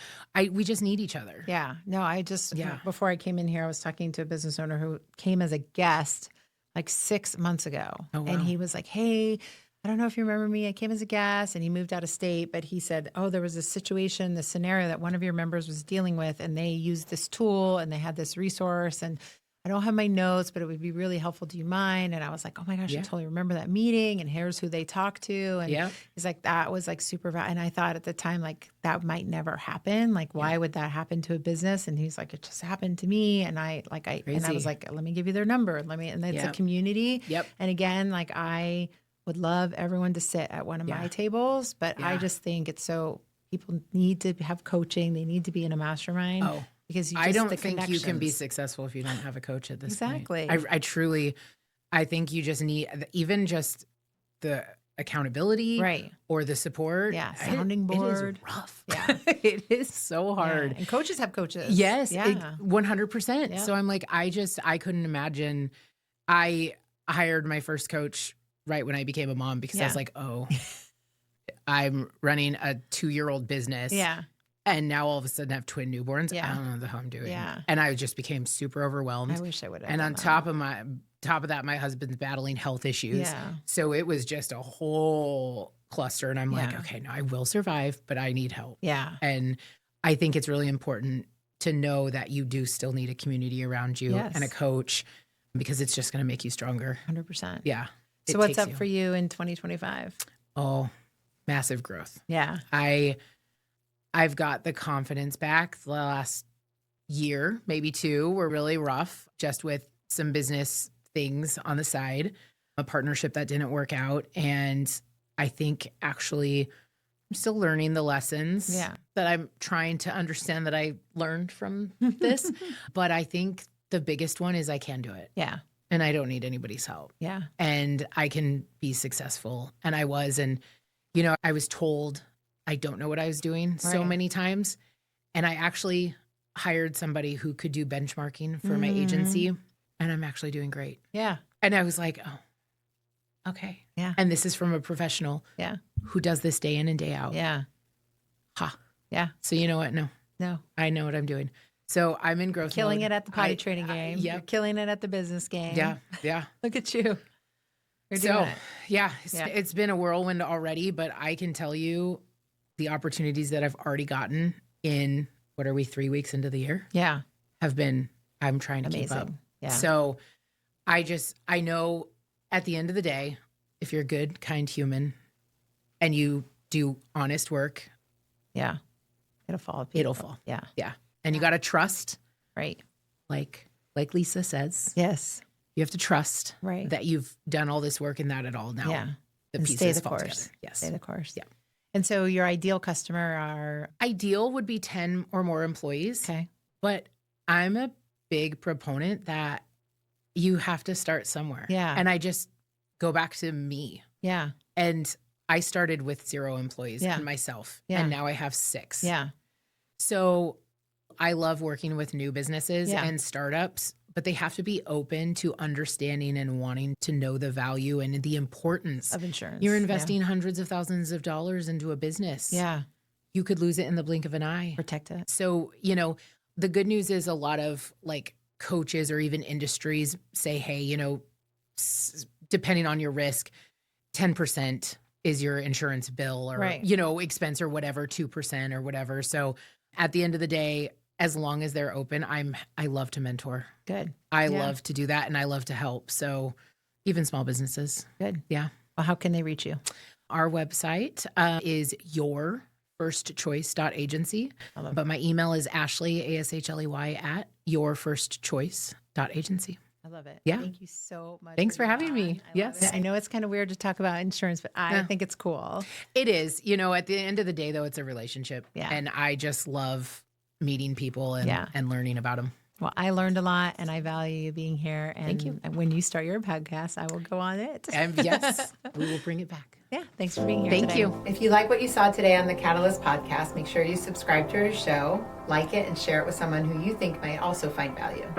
Speaker 1: we just need each other.
Speaker 2: Yeah. No, I just, before I came in here, I was talking to a business owner who came as a guest like 6 months ago.
Speaker 1: Oh, wow.
Speaker 2: And he was like, hey, I don't know if you remember me. I came as a guest and he moved out of state, but he said, oh, there was a situation, this scenario that one of your members was dealing with and they used this tool and they had this resource and I don't have my notes, but it would be really helpful. Do you mind? And I was like, oh my gosh, I totally remember that meeting and here's who they talked to. And he's like, that was like super. And I thought at the time, like that might never happen. Like, why would that happen to a business? And he's like, it just happened to me. And I was like, let me give you their number. And it's a community.
Speaker 1: Yep.
Speaker 2: And again, like I would love everyone to sit at one of my tables, but I just think it's so people need to have coaching. They need to be in a mastermind.
Speaker 1: Oh.
Speaker 2: Because
Speaker 1: I don't think you can be successful if you don't have a coach at this point.
Speaker 2: Exactly.
Speaker 1: I truly, I think you just need even just the accountability or the support.
Speaker 2: Yeah, sounding board.
Speaker 1: It is rough.
Speaker 2: Yeah.
Speaker 1: It is so hard.
Speaker 2: Yeah. And coaches have coaches.
Speaker 1: Yes,
Speaker 2: yeah.
Speaker 1: 100%.
Speaker 2: Yeah.
Speaker 1: So I'm like, I couldn't imagine. I hired my first coach right when I became a mom because I was like, oh, I'm running a 2-year-old business.
Speaker 2: Yeah.
Speaker 1: And now all of a sudden I have twin newborns.
Speaker 2: Yeah.
Speaker 1: I don't know the hell I'm doing.
Speaker 2: Yeah.
Speaker 1: And I just became super overwhelmed.
Speaker 2: I wish I would have.
Speaker 1: And on top of that, my husband's battling health issues.
Speaker 2: Yeah.
Speaker 1: So it was just a whole cluster. And I'm like, okay, no, I will survive, but I need help.
Speaker 2: Yeah.
Speaker 1: And I think it's really important to know that you do still need a community around you and a coach because it's just going to make you stronger.
Speaker 2: 100%.
Speaker 1: Yeah.
Speaker 2: So what's up for you in 2025?
Speaker 1: Oh, massive growth.
Speaker 2: Yeah.
Speaker 1: I've got the confidence back. The last year, maybe 2, were really rough just with some business things on the side, a partnership that didn't work out. And I think actually I'm still learning the lessons that I'm trying to understand that I learned from this. But I think the biggest one is I can do it.
Speaker 2: Yeah.
Speaker 1: And I don't need anybody's help.
Speaker 2: Yeah.
Speaker 1: And I can be successful. And I was. And, you know, I was told I don't know what I was doing so many times. And I actually hired somebody who could do benchmarking for my agency. And I'm actually doing great.
Speaker 2: Yeah.
Speaker 1: And I was like, oh, okay.
Speaker 2: Yeah.
Speaker 1: And this is from a professional who does this day in and day out.
Speaker 2: Yeah.
Speaker 1: Ha.
Speaker 2: Yeah.
Speaker 1: So you know what? No, I know what I'm doing. So I'm in growth
Speaker 2: Killing
Speaker 1: mode.
Speaker 2: it at the potty training game.
Speaker 1: Yeah.
Speaker 2: You're killing it at the business game.
Speaker 1: Yeah. Yeah.
Speaker 2: Look at you. You're doing
Speaker 1: So,
Speaker 2: it.
Speaker 1: yeah, it's been a whirlwind already, but I can tell you the opportunities that I've already gotten in, what are we, 3 weeks into the year,
Speaker 2: Yeah.
Speaker 1: have been, I'm trying to keep up.
Speaker 2: Amazing. Yeah.
Speaker 1: So I know at the end of the day, if you're a good, kind human and you do honest work,
Speaker 2: Yeah. It'll fall.
Speaker 1: it'll fall.
Speaker 2: Yeah.
Speaker 1: Yeah. And you got to trust,
Speaker 2: Right.
Speaker 1: like Lisa says,
Speaker 2: Yes.
Speaker 1: you have to trust
Speaker 2: Right.
Speaker 1: that you've done all this work and that it all now
Speaker 2: Yeah.
Speaker 1: the
Speaker 2: And
Speaker 1: pieces
Speaker 2: stay the
Speaker 1: fall
Speaker 2: course.
Speaker 1: together. Yes.
Speaker 2: Stay the course.
Speaker 1: Yeah.
Speaker 2: And so your ideal customer are
Speaker 1: Ideal would be 10 or more employees,
Speaker 2: okay.
Speaker 1: but I'm a big proponent that you have to start somewhere.
Speaker 2: Yeah.
Speaker 1: And I just go back to me.
Speaker 2: Yeah.
Speaker 1: And I started with 0 employees
Speaker 2: Yeah.
Speaker 1: and myself.
Speaker 2: Yeah.
Speaker 1: And now I have 6.
Speaker 2: Yeah.
Speaker 1: So I love working with new businesses
Speaker 2: Yeah.
Speaker 1: and startups, but they have to be open to understanding and wanting to know the value and the importance.
Speaker 2: Of insurance.
Speaker 1: You're investing hundreds of thousands of dollars into a business.
Speaker 2: Yeah.
Speaker 1: You could lose it in the blink of an eye.
Speaker 2: Protect it.
Speaker 1: So, the good news is a lot of like coaches or even industries say, hey, depending on your risk, 10% is your insurance bill or,
Speaker 2: Right.
Speaker 1: Expense or whatever, 2% or whatever. So at the end of the day, as long as they're open, I love to mentor.
Speaker 2: Good.
Speaker 1: I
Speaker 2: Yeah.
Speaker 1: love to do that and I love to help. So even small businesses.
Speaker 2: Good.
Speaker 1: Yeah.
Speaker 2: Well, how can they reach you?
Speaker 1: Our website is yourfirstchoice.agency.
Speaker 2: I love
Speaker 1: But my email is Ashley, ASHLEY, at yourfirstchoice.agency.
Speaker 2: I love it.
Speaker 1: Yeah.
Speaker 2: Thank you so much.
Speaker 1: Thanks for having me.
Speaker 2: I love
Speaker 1: Yes.
Speaker 2: it. I know it's kind of weird to talk about insurance, but I
Speaker 1: Yeah.
Speaker 2: think it's cool.
Speaker 1: It is. At the end of the day, though, it's a relationship.
Speaker 2: Yeah.
Speaker 1: And I just love meeting people and,
Speaker 2: Yeah.
Speaker 1: and learning about them.
Speaker 2: Well, I learned a lot and I value you being here. And
Speaker 1: Thank you.
Speaker 2: when you start your podcast, I will go on it.
Speaker 1: And yes, we will bring it back.
Speaker 2: Yeah. Thanks for being here.
Speaker 1: Thank
Speaker 2: today.
Speaker 1: you.
Speaker 3: If you like what you saw today on the Catalyst podcast, make sure you subscribe to our show, like it, and share it with someone who you think might also find value.